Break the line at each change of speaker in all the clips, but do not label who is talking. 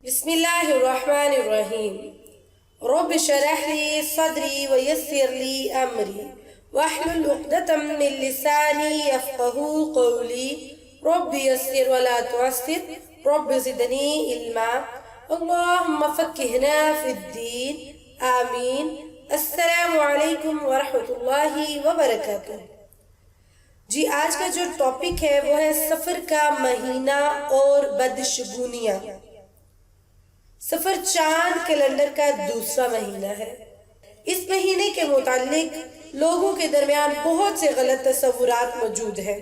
بسم الله الرحمن الرحيم. رب اشرح لي صدري ويسر لي أمري واحلل عقدة من لساني يفقهوا قولي. رب يسر ولا تعسر، رب زدني علما، اللهم فقهنا في الدين، آمين. السلام علیکم ورحمۃ اللہ وبرکاتہ. جی آج کا جو ٹاپک ہے وہ ہے سفر کا مہینہ اور بدشگونیاں. سفر چاند کیلنڈر کا دوسرا مہینہ ہے. اس مہینے کے متعلق لوگوں کے درمیان بہت سے غلط تصورات موجود ہیں.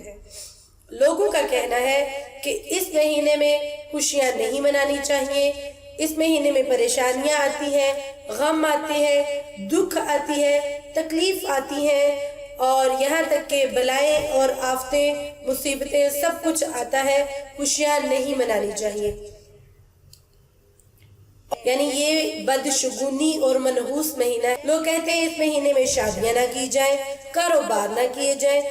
لوگوں کا کہنا ہے کہ اس مہینے میں خوشیاں نہیں منانی چاہیے، اس مہینے میں پریشانیاں آتی ہیں، غم آتے ہیں، دکھ آتی ہے، تکلیف آتی ہے، اور یہاں تک کہ بلائیں اور آفتیں، مصیبتیں، سب کچھ آتا ہے. خوشیاں نہیں منانی چاہیے. یعنی یہ بدشگونی اور منحوس مہینہ ہے. لوگ کہتے ہیں اس مہینے میں شادیاں نہ کی جائیں، کاروبار نہ کیے جائیں.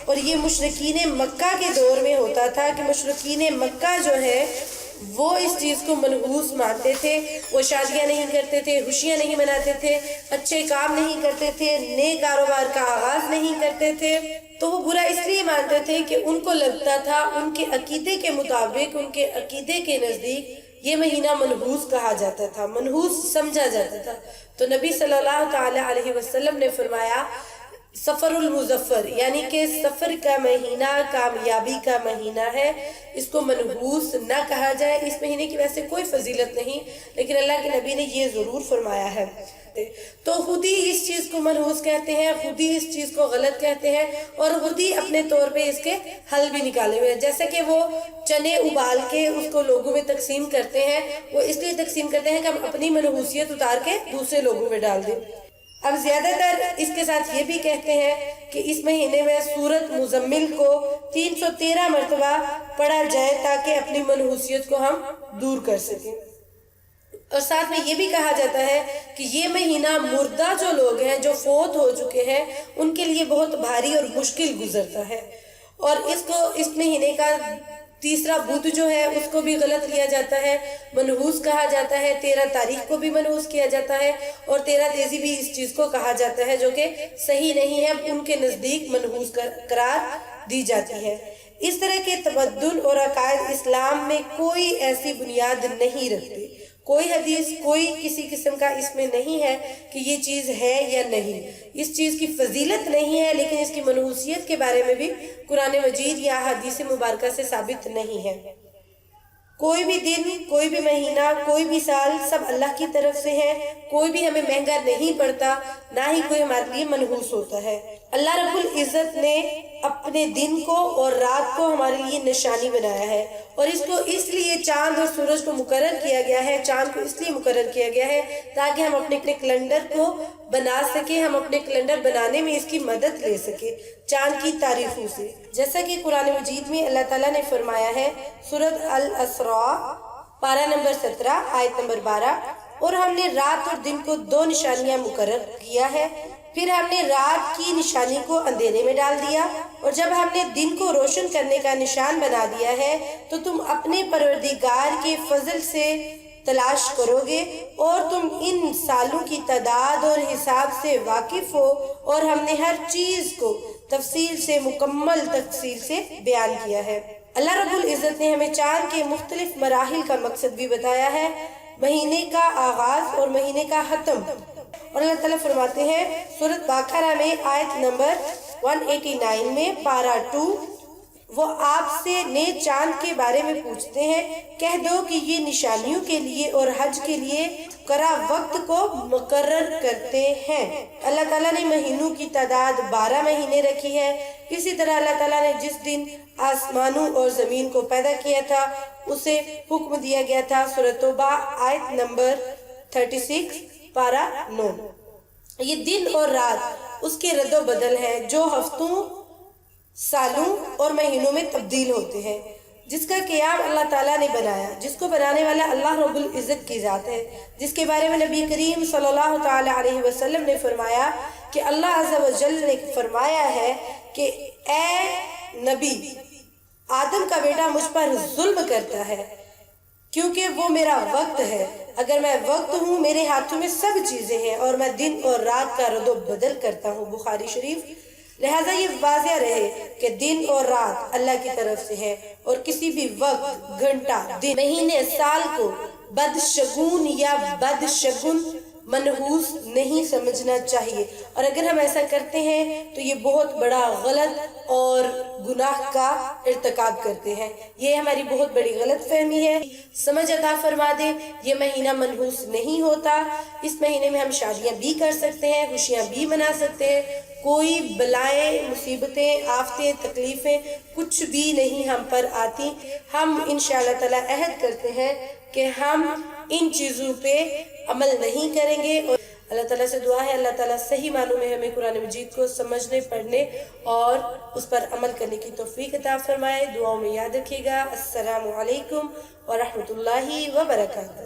اور یہ مشرکین مکہ کے دور میں ہوتا تھا کہ مشرکین مکہ جو ہے وہ اس چیز کو منحوس مانتے تھے. وہ شادیاں نہیں کرتے تھے، خوشیاں نہیں مناتے تھے، اچھے کام نہیں کرتے تھے، نئے کاروبار کا آغاز نہیں کرتے تھے. تو وہ برا اس لیے مانتے تھے کہ ان کو لگتا تھا، ان کے عقیدے کے مطابق، ان کے عقیدے کے نزدیک یہ مہینہ منحوس کہا جاتا تھا، منحوس سمجھا جاتا تھا. تو نبی صلی اللہ تعالی علیہ وسلم نے فرمایا سفر المظفر، یعنی کہ سفر کا مہینہ کامیابی کا مہینہ ہے، اس کو منحوس نہ کہا جائے. اس مہینے کی ویسے کوئی فضیلت نہیں، لیکن اللہ کے نبی نے یہ ضرور فرمایا ہے. تو خود ہی اس چیز کو منحوس کہتے ہیں، خود ہی اس چیز کو غلط کہتے ہیں، اور خود ہی اپنے طور پہ اس کے حل بھی نکالے ہوئے ہیں. جیسے کہ وہ چنے ابال کے اس کو لوگوں میں تقسیم کرتے ہیں، وہ اس لیے تقسیم کرتے ہیں کہ ہم اپنی منحوسیت اتار کے دوسرے لوگوں میں ڈال دیں. اب زیادہ تر اس کے ساتھ یہ بھی کہتے ہیں کہ اس مہینے میں سورت مزمل کو 313 مرتبہ پڑھا جائے تاکہ اپنی منحوسیت کو ہم دور کر سکیں. اور ساتھ میں یہ بھی کہا جاتا ہے کہ یہ مہینہ مردہ جو لوگ ہیں، جو فوت ہو چکے ہیں، ان کے لیے بہت بھاری اور مشکل گزرتا ہے. اور اس مہینے کا تیسرا بدھ جو ہے اس کو بھی غلط لیا جاتا ہے، منحوس کہا جاتا ہے. 13 تاریخ کو بھی منحوس کیا جاتا ہے، اور 13 تیزی بھی اس چیز کو کہا جاتا ہے جو کہ صحیح نہیں ہے، ان کے نزدیک منحوس قرار دی جاتی ہے. اس طرح کے تبدل اور عقائد اسلام میں کوئی ایسی بنیاد نہیں رکھتے. کوئی حدیث، کوئی کسی قسم کا اس میں نہیں ہے کہ یہ چیز ہے یا نہیں. اس چیز کی فضیلت نہیں ہے، لیکن اس کی منحوسیت کے بارے میں بھی قرآن مجید یا حدیث مبارکہ سے ثابت نہیں ہے. کوئی بھی دن، کوئی بھی مہینہ، کوئی بھی سال سب اللہ کی طرف سے ہے. کوئی بھی ہمیں مہنگا نہیں پڑتا، نہ ہی کوئی ہمارے لیے منحوس ہوتا ہے. اللہ رب العزت نے اپنے دن کو اور رات کو ہمارے لیے نشانی بنایا ہے، اور اس کو اس لیے چاند اور سورج کو مقرر کیا گیا ہے. چاند کو اس لیے مقرر کیا گیا ہے تاکہ ہم اپنے کیلنڈر کو بنا سکیں، ہم اپنے کیلنڈر بنانے میں اس کی مدد لے سکیں چاند کی تعریفوں سے. جیسا کہ قرآن مجید میں اللہ تعالیٰ نے فرمایا ہے سورۃ الاسراء پارہ نمبر 17 آیت نمبر 12، اور ہم نے رات اور دن کو 2 نشانیاں مقرر کیا ہے، پھر ہم نے رات کی نشانی کو اندھیرے میں ڈال دیا، اور جب ہم نے دن کو روشن کرنے کا نشان بنا دیا ہے تو تم اپنے پروردگار کے فضل سے تلاش کرو گے، اور تم ان سالوں کی تعداد اور حساب سے واقف ہو، اور ہم نے ہر چیز کو تفصیل سے، مکمل تفصیل سے بیان کیا ہے. اللہ رب العزت نے ہمیں چاند کے مختلف مراحل کا مقصد بھی بتایا ہے، مہینے کا آغاز اور مہینے کا ختم. اور اللہ تعالیٰ فرماتے ہیں سورۃ بقرہ میں آیت نمبر 189 میں پارہ 2، وہ آپ سے نئے چاند کے بارے میں پوچھتے ہیں، کہہ دو کہ یہ نشانیوں کے لیے اور حج کے لیے وقت کو مقرر کرتے ہیں. اللہ تعالیٰ نے مہینوں کی تعداد 12 مہینے رکھی ہے. اسی طرح اللہ تعالیٰ نے جس دن آسمانوں اور زمین کو پیدا کیا تھا اسے حکم دیا گیا تھا. سورۃ توبہ آیت نمبر 36 پارہ 9. یہ دن اور رات اس کے رد و بدل ہیں جو ہفتوں، سالوں اور مہینوں میں تبدیل ہوتے ہیں، جس کا قیام اللہ تعالیٰ نے بنایا، جس کو بنانے والا اللہ رب العزت کی ذات ہے، جس کے بارے میں نبی کریم صلی اللہ تعالی علیہ وسلم نے فرمایا کہ اللہ عز و جل نے فرمایا ہے کہ اے نبی، آدم کا بیٹا مجھ پر ظلم کرتا ہے، کیونکہ وہ میرا وقت ہے. اگر میں وقت ہوں میرے ہاتھوں میں سب چیزیں ہیں اور میں دن اور رات کا رد و بدل کرتا ہوں. بخاری شریف. لہٰذا یہ واضح رہے کہ دن اور رات اللہ کی طرف سے ہے اور کسی بھی وقت، گھنٹہ، دن، مہینے، سال کو بدشگون یا بدشگن منحوس نہیں سمجھنا چاہیے. اور اگر ہم ایسا کرتے ہیں تو یہ بہت بڑا غلط اور گناہ کا ارتکاب کرتے ہیں. یہ ہماری بہت بڑی غلط فہمی ہے. سمجھ عطا فرما دے. یہ مہینہ منحوس نہیں ہوتا. اس مہینے میں ہم شادیاں بھی کر سکتے ہیں، خوشیاں بھی منا سکتے ہیں. کوئی بلائیں، مصیبتیں، آفتیں، تکلیفیں کچھ بھی نہیں ہم پر آتی. ہم انشاءاللہ تعالی عہد کرتے ہیں کہ ہم ان چیزوں پہ عمل نہیں کریں گے. اور اللہ تعالیٰ سے دعا ہے اللہ تعالیٰ صحیح معنوں میں ہمیں قرآن مجید کو سمجھنے، پڑھنے اور اس پر عمل کرنے کی توفیق عطا فرمائے. دعاؤں میں یاد رکھیے گا. السلام علیکم ورحمۃ اللہ وبرکاتہ.